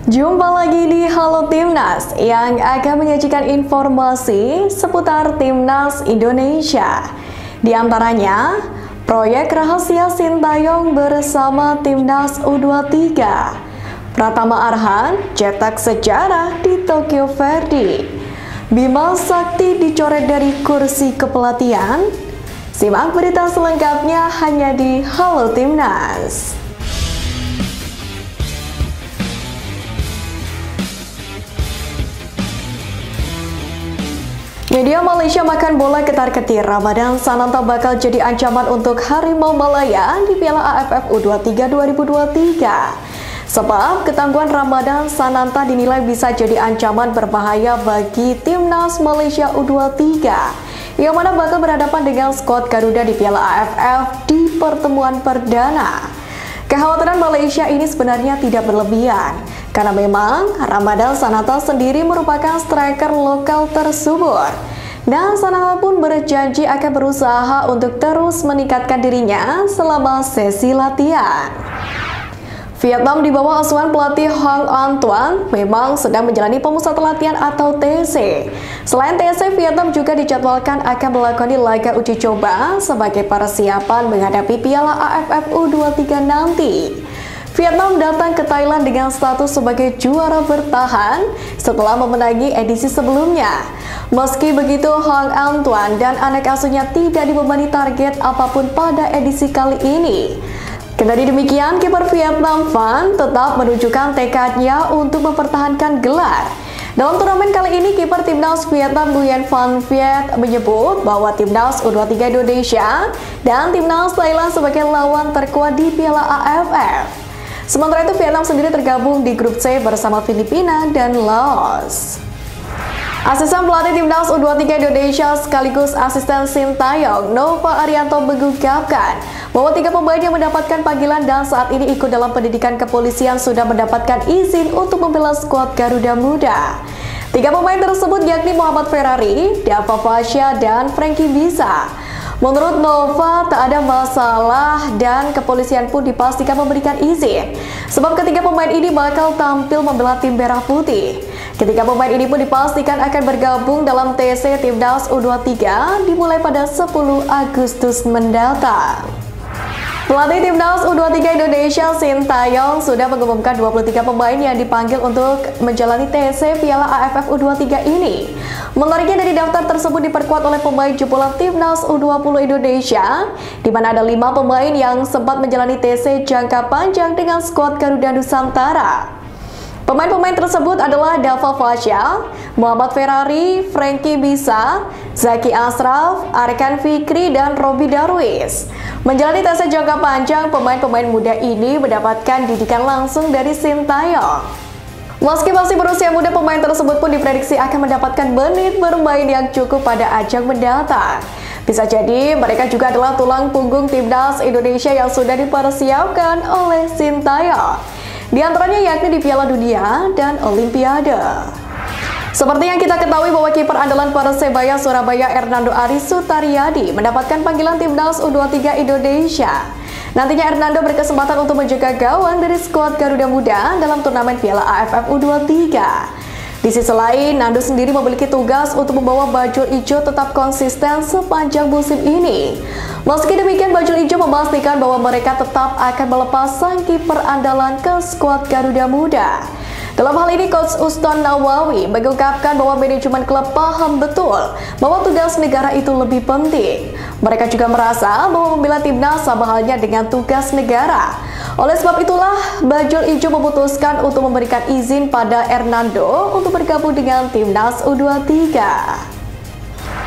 Jumpa lagi di Halo Timnas yang akan menyajikan informasi seputar Timnas Indonesia. Di antaranya, proyek rahasia Sintayong bersama Timnas U23. Pratama Arhan cetak sejarah di Tokyo Verde. Bima Sakti dicoret dari kursi kepelatihan. Simak berita selengkapnya hanya di Halo Timnas. Media Malaysia makan bola ketar-ketir, Ramadan Sananta bakal jadi ancaman untuk Harimau Malaya di Piala AFF U23 2023. Sebab ketangguhan Ramadan Sananta dinilai bisa jadi ancaman berbahaya bagi Timnas Malaysia U23, yang mana bakal berhadapan dengan skuad Garuda di Piala AFF di pertemuan perdana. Kekhawatiran Malaysia ini sebenarnya tidak berlebihan, karena memang Ramadan Sananta sendiri merupakan striker lokal tersubur. Dan Sananta pun berjanji akan berusaha untuk terus meningkatkan dirinya selama sesi latihan. Vietnam di bawah asuhan pelatih Hang Antoine memang sedang menjalani pemusatan latihan atau TC. Selain TC, Vietnam juga dijadwalkan akan melakoni laga uji coba sebagai persiapan menghadapi Piala AFF U23 nanti. Vietnam datang ke Thailand dengan status sebagai juara bertahan setelah memenangi edisi sebelumnya. Meski begitu, Hang Antoine dan anak asuhnya tidak dibebani target apapun pada edisi kali ini. Kendari demikian, kiper Vietnam Van tetap menunjukkan tekadnya untuk mempertahankan gelar. Dalam turnamen kali ini, kiper Timnas Vietnam Nguyen Van Viet menyebut bahwa Timnas U23 Indonesia dan Timnas Thailand sebagai lawan terkuat di Piala AFF. Sementara itu, Vietnam sendiri tergabung di grup C bersama Filipina dan Laos. Asisten pelatih Timnas U23 Indonesia sekaligus asisten Sintayong, Nova Arianto mengungkapkan bahwa 3 pemain yang mendapatkan panggilan dan saat ini ikut dalam pendidikan kepolisian sudah mendapatkan izin untuk membela skuad Garuda Muda. 3 pemain tersebut yakni Muhammad Ferrari, Dava Fasya, dan Frankie Bisa. Menurut Nova, tak ada masalah dan kepolisian pun dipastikan memberikan izin. Sebab ketiga pemain ini bakal tampil membela tim merah putih. Ketiga pemain ini pun dipastikan akan bergabung dalam TC Timnas U23 dimulai pada 10 Agustus mendatang. Pelatih Timnas U23 Indonesia Sintayong sudah mengumumkan 23 pemain yang dipanggil untuk menjalani TC Piala AFF U23 ini. Menariknya, dari daftar tersebut diperkuat oleh pemain jebolan Timnas U20 Indonesia, di mana ada 5 pemain yang sempat menjalani TC jangka panjang dengan skuad Garuda Nusantara. Pemain-pemain tersebut adalah Dava Fasya, Muhammad Ferrari, Frankie Bisa, Zaki Ashraf, Arkan Fikri, dan Robi Darwis. Menjalani TC jangka panjang, pemain-pemain muda ini mendapatkan didikan langsung dari Sintayong. Meski masih berusia muda, pemain tersebut pun diprediksi akan mendapatkan menit bermain yang cukup pada ajang mendatang. Bisa jadi mereka juga adalah tulang punggung Timnas Indonesia yang sudah dipersiapkan oleh Sintayong. Di antaranya yakni di Piala Dunia dan Olimpiade. Seperti yang kita ketahui bahwa kiper andalan Persebaya Surabaya Hernando Aris Sutaryadi mendapatkan panggilan Timnas U23 Indonesia. Nantinya Hernando berkesempatan untuk menjaga gawang dari skuad Garuda Muda dalam turnamen Piala AFF U23. Di sisi lain, Nando sendiri memiliki tugas untuk membawa Bajul Ijo tetap konsisten sepanjang musim ini. Meski demikian, Bajul Ijo memastikan bahwa mereka tetap akan melepas sang kiper andalan ke skuad Garuda Muda. Dalam hal ini, Coach Uston Nawawi mengungkapkan bahwa manajemen klub paham betul bahwa tugas negara itu lebih penting. Mereka juga merasa bahwa membela timnas sama halnya dengan tugas negara. Oleh sebab itulah, Bajul Ijo memutuskan untuk memberikan izin pada Hernando untuk bergabung dengan Timnas U23.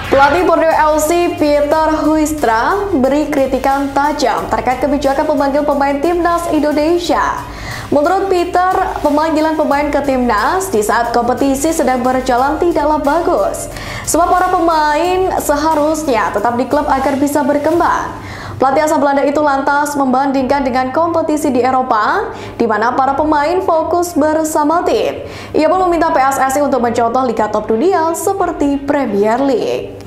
Pelatih Borneo FC Peter Huistra beri kritikan tajam terkait kebijakan memanggil pemain Timnas Indonesia. Menurut Peter, pemanggilan pemain ke Timnas di saat kompetisi sedang berjalan tidaklah bagus. Sebab para pemain seharusnya tetap di klub agar bisa berkembang. Pelatih asal Belanda itu lantas membandingkan dengan kompetisi di Eropa, di mana para pemain fokus bersama tim. Ia pun meminta PSSI untuk mencontoh liga top dunia seperti Premier League.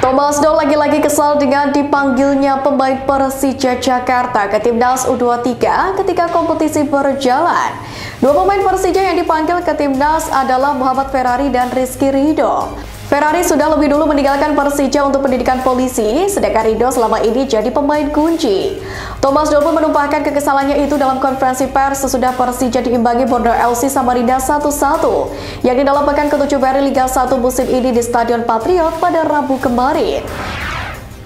Thomas Doll lagi-lagi kesal dengan dipanggilnya pemain Persija Jakarta ke Timnas U23 ketika kompetisi berjalan. Dua pemain Persija yang dipanggil ke Timnas adalah Muhammad Ferrari dan Rizky Ridho. Ferrari sudah lebih dulu meninggalkan Persija untuk pendidikan polisi, sedangkan Ridho selama ini jadi pemain kunci. Thomas Doll pun menumpahkan kekesalannya itu dalam konferensi pers sesudah Persija diimbangi Borneo FC Samarinda 1-1, yakni dalam pekan ke-7 seri Liga 1 musim ini di Stadion Patriot pada Rabu kemarin.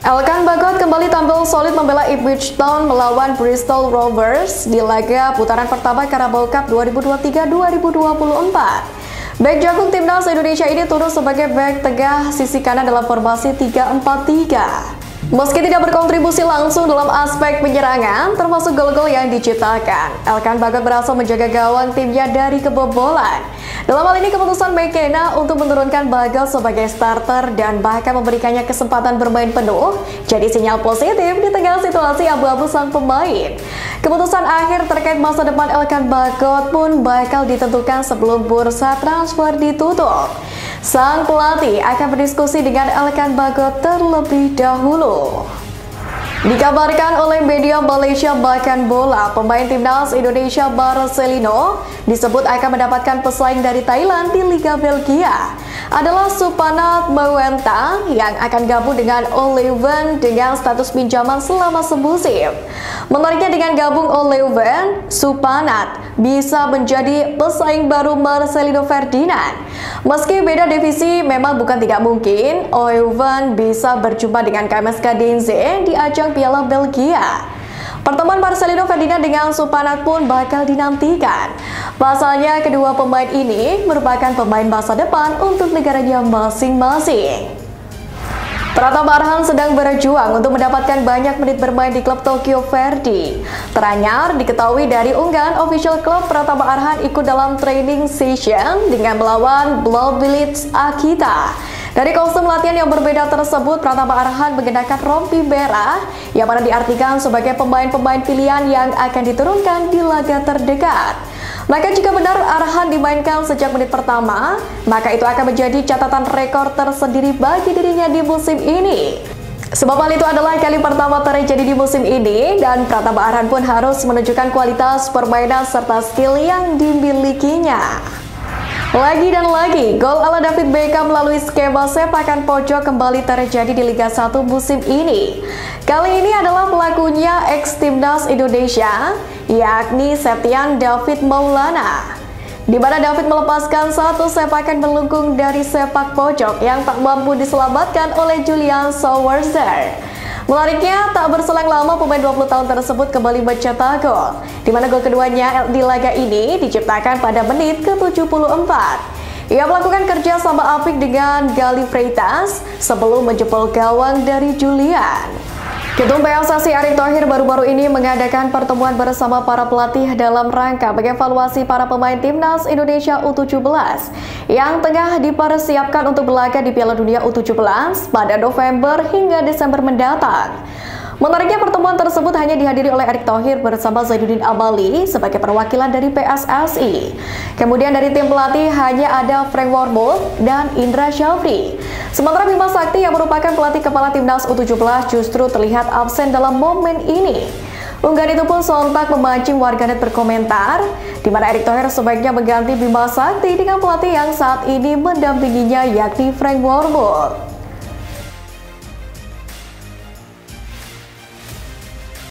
Elkan Bagot kembali tampil solid membela Ipswich Town melawan Bristol Rovers di laga putaran pertama Carabao Cup 2023-2024. Bek jagung Timnas Indonesia ini turun sebagai bek tengah sisi kanan dalam formasi 3-4-3. Meski tidak berkontribusi langsung dalam aspek penyerangan, termasuk gol-gol yang diciptakan, Elkan Bagot berhasil menjaga gawang timnya dari kebobolan. Dalam hal ini, keputusan McKenna untuk menurunkan Bagot sebagai starter dan bahkan memberikannya kesempatan bermain penuh jadi sinyal positif di tengah situasi abu-abu sang pemain. Keputusan akhir terkait masa depan Elkan Bagot pun bakal ditentukan sebelum bursa transfer ditutup. Sang pelatih akan berdiskusi dengan Elkan Bagot terlebih dahulu. Dikabarkan oleh media Malaysia Bahkan Bola, pemain Timnas Indonesia Marcelino disebut akan mendapatkan pesaing dari Thailand di Liga Belgia. Adalah Supanat Mawenta yang akan gabung dengan O'Leuven dengan status pinjaman selama semusim. Menariknya, dengan gabung O'Leuven, Supanat bisa menjadi pesaing baru Marcelino Ferdinand. Meski beda divisi, memang bukan tidak mungkin O'Leuven bisa berjumpa dengan KMS Kadense di ajang Piala Belgia. Pertemuan Marcelino Ferdinand dengan Supanat pun bakal dinantikan. Pasalnya, kedua pemain ini merupakan pemain masa depan untuk negaranya masing-masing. Pratama Arhan sedang berjuang untuk mendapatkan banyak menit bermain di klub Tokyo Verdy. Teranyar diketahui dari unggahan official klub, Pratama Arhan ikut dalam training session dengan melawan Blaublitz Akita. Dari kostum latihan yang berbeda tersebut, Pratama Arhan mengenakan rompi merah yang mana diartikan sebagai pemain-pemain pilihan yang akan diturunkan di laga terdekat. Maka jika benar Arhan dimainkan sejak menit pertama, maka itu akan menjadi catatan rekor tersendiri bagi dirinya di musim ini. Sebab hal itu adalah kali pertama terjadi di musim ini, dan Pratama Arhan pun harus menunjukkan kualitas permainan serta skill yang dimilikinya. Lagi dan lagi, gol ala David Beckham melalui skema sepakan pojok kembali terjadi di Liga 1 musim ini. Kali ini adalah pelakunya ex-Timnas Indonesia, yakni Septian David Maulana, di mana David melepaskan satu sepakan melengkung dari sepak pojok yang tak mampu diselamatkan oleh Julian Sauerzer. Menariknya, tak berselang lama pemain 20 tahun tersebut kembali mencetak gol, di mana gol keduanya di laga ini diciptakan pada menit ke-74. Ia melakukan kerja sama apik dengan Gali Freitas sebelum menjebol gawang dari Julian. Ketum PSSI Erick Thohir baru-baru ini mengadakan pertemuan bersama para pelatih dalam rangka mengevaluasi para pemain Timnas Indonesia U17 yang tengah dipersiapkan untuk berlaga di Piala Dunia U17 pada November hingga Desember mendatang. Menariknya, pertemuan tersebut hanya dihadiri oleh Erick Thohir bersama Zainuddin Amali sebagai perwakilan dari PSSI. Kemudian dari tim pelatih hanya ada Frank Wormold dan Indra Syafri. Sementara Bima Sakti yang merupakan pelatih kepala Timnas U17 justru terlihat absen dalam momen ini. Unggahan itu pun sontak memancing warganet berkomentar, di mana Erick Thohir sebaiknya mengganti Bima Sakti dengan pelatih yang saat ini mendampinginya, yakni Frank Wormold.